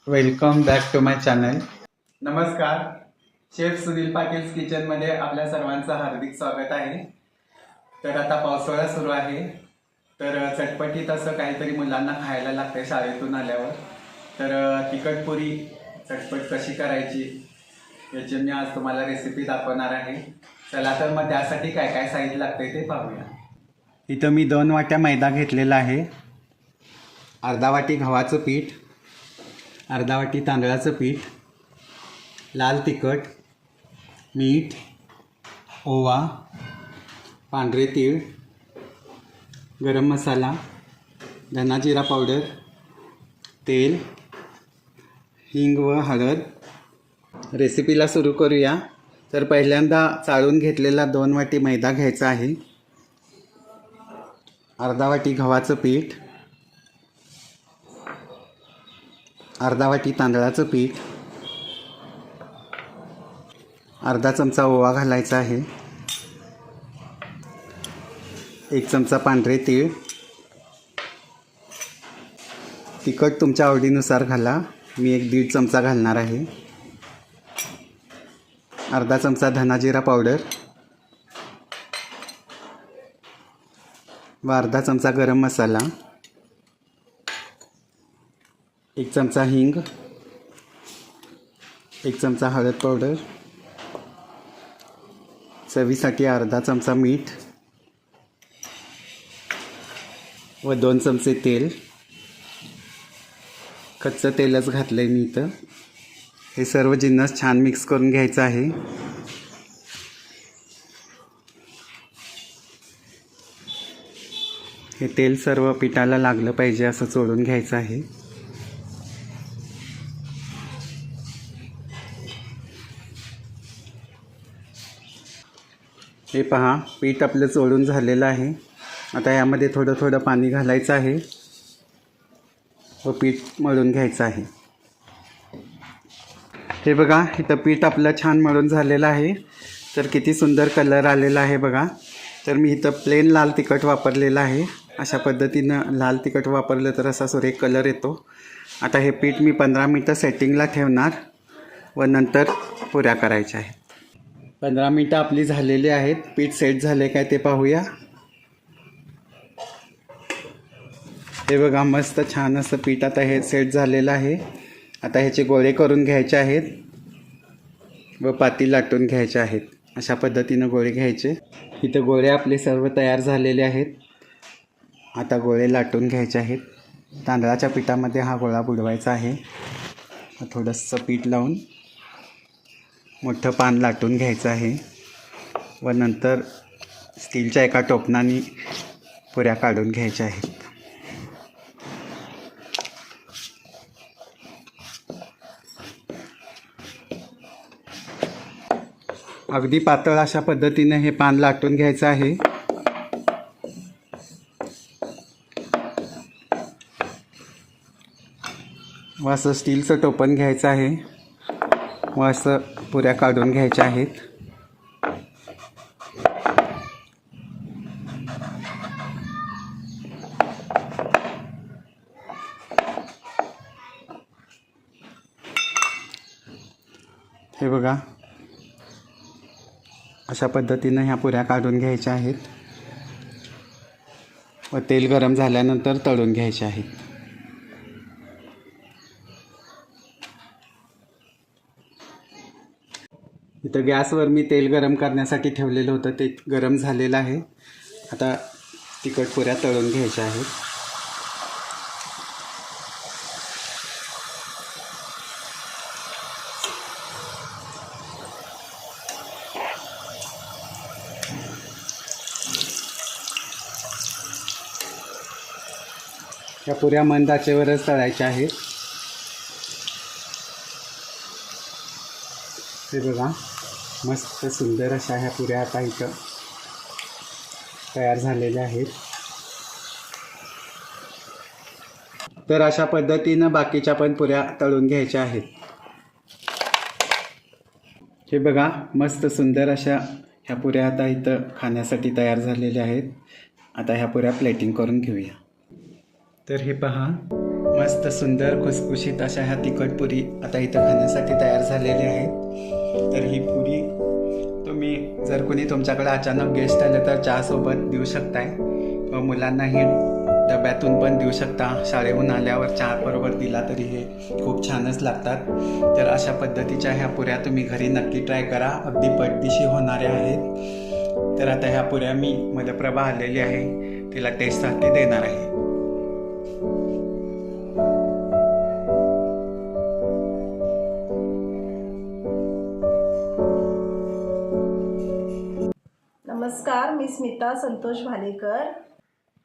Welcome back to my channel. नमस्कार. Chef Sunil Patil किचनमध्ये आपल्या सर्वांचं हार्दिक स्वागत आहे. तर आता पावसाळा सुरू आहे, तर चटपटीत असं काहीतरी मुलांना खायला लागतं शाळेतून आल्यावर. तर तिखट पुरी चटपट कशी करायची याची मी आज तुम्हाला रेसिपी दाखवणार आहे. चला तर मग त्यासाठी काय काय साहित्य लागते ते पाहूया. इथं मी 2 वाट्या मैदा घेतलेला आहे, अर्धा वाटी गव्हाचं पीठ, अर्धा वाटी तांदळाचं पीठ, लाल तिखट, मीठ, ओवा, पांढरे तीळ, गरम मसाला, धना जिरा पावडर, तेल, हिंग व हळद. रेसिपीला सुरू करूया. तर पहिल्यांदा चाळून घेतलेला 2 वाटी मैदा घ्यायचा आहे, अर्धा वाटी गव्हाचं पीठ, अर्धा वाटी तांदळाचं पीठ, अर्धा चमचा ओवा घालायचा आहे, 1 चमचा पांढरे तीळ, तिखट तुमच्या आवडीनुसार घाला, मी 1-1.5 चमचा घालणार आहे, अर्धा चमचा धना जिरा पावडर व अर्धा चमचा गरम मसाला, 1 चमचा हिंग, 1 चमचा हळद पावडर, चवीसाठी अर्धा चमचा मीठ व 2 चमचे तेल. कच्चं तेलच घातलं आहे मी इथं. हे सर्व जिन्नस छान मिक्स करून घ्यायचं आहे. हे तेल सर्व पिठाला लागलं पाहिजे असं चोळून घ्यायचं आहे. हे पहा, पीठ आपलं चोळून झालेलं आहे. आता यामध्ये थोडं थोडं पाणी घालायचं आहे व पीठ मळून घ्यायचं आहे. हे बघा, इथं पीठ आपलं छान मळून झालेलं आहे. तर किती सुंदर कलर आलेला आहे बघा. तर मी इथं प्लेन लाल तिखट वापरलेलं आहे. अशा पद्धतीनं लाल तिखट वापरलं तर असा सुरेख कलर येतो. आता हे पीठ मी 15 मिनटं सेटिंगला ठेवणार व नंतर पुऱ्या करायच्या आहेत. 15 मिनटं आपली झालेली आहेत. पीठ सेट झाले काय ते पाहूया. हे बघा, मस्त छान असं पीठ आता हे सेट झालेलं आहे. आता ह्याचे गोळे करून घ्यायचे आहेत व पाती लाटून घ्यायचे आहेत. अशा पद्धतीनं गोळे घ्यायचे. इथं गोळे आपले सर्व तयार झालेले आहेत. आता गोळे लाटून घ्यायचे आहेत. तांदळाच्या पिठामध्ये हा गोळा बुडवायचा आहे. थोडंसं पीठ लावून मोठं पान लाटून घ्यायचं आहे व नंतर स्टीलच्या एका टोपणाने पुऱ्या काढून घ्यायच्या आहेत. अगदी पातळ अशा पद्धतीने हे पान लाटून घ्यायचं आहे. व असं स्टीलचं टोपण घ्यायचं आहे व असं पुऱ्या काढून घ्यायच्या आहेत. हे बघा, अशा पद्धतीनं ह्या पुऱ्या काढून घ्यायच्या आहेत व तेल गरम झाल्यानंतर तळून घ्यायचे आहेत. इथं गॅसवर मी तेल गरम करण्यासाठी ठेवलेलं होतं, ते गरम झालेलं आहे. आता तिखट पुऱ्या तळून घ्यायच्या आहेत. या पुऱ्या मंद आचेवरच तळायच्या आहेत. हे बघा, मस्त सुंदर अशा ह्या पुऱ्या आता इथं तयार झालेल्या आहेत. तर अशा पद्धतीनं बाकीच्या पण पुऱ्या तळून घ्यायच्या आहेत. हे बघा, मस्त सुंदर अशा ह्या पुऱ्या आता इथं खाण्यासाठी तयार झालेल्या आहेत. आता ह्या पुऱ्या प्लेटिंग करून घेऊया. तर हे पहा, मस्त सुंदर खुसखुशीत अशा ह्या तिखट पुरी आता इथं खाण्यासाठी तयार झालेल्या आहेत. तर ही पुरी तुम्ही जर कोणी तुमच्याकडे अचानक गेस्ट आले तर चहासोबत देऊ शकताय, व मुलांनाही डब्यातून पण देऊ शकता. शाळेहून आल्यावर चहाबरोबर दिला तरी हे खूप छानच लागतात. तर अशा पद्धतीच्या ह्या पुऱ्या तुम्ही घरी नक्की ट्राय करा, अगदी पटदिशी होणाऱ्या आहेत. तर आता ह्या पुऱ्या मी मलप्रभा आलेली आहे, तिला टेस्टसाठी देणार आहे. नमस्कार, मी स्मिता संतोष भालेकर.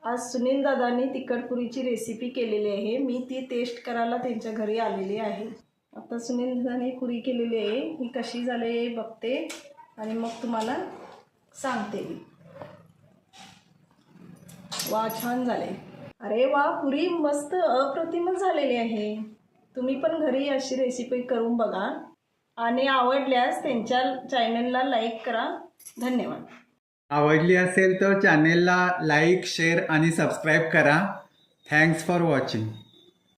आज सुनील दादांनी तिखटपुरीची रेसिपी केलेली आहे. मी ती टेस्ट करायला त्यांच्या घरी आलेली आहे. आता सुनील दादांनी पुरी केलेली आहे, मी कशी झाली बघते आणि मग तुम्हाला सांगते. वा, छान झाले. अरे वा, पुरी मस्त अप्रतिमच झालेली आहे. तुम्ही पण घरी अशी रेसिपी करून बघा आणि आवडल्यास त्यांच्या चॅनलला लाईक करा. धन्यवाद. आवडली असेल तर चॅनेलला लाईक, शेअर आणि सबस्क्राईब करा. Thanks for watching.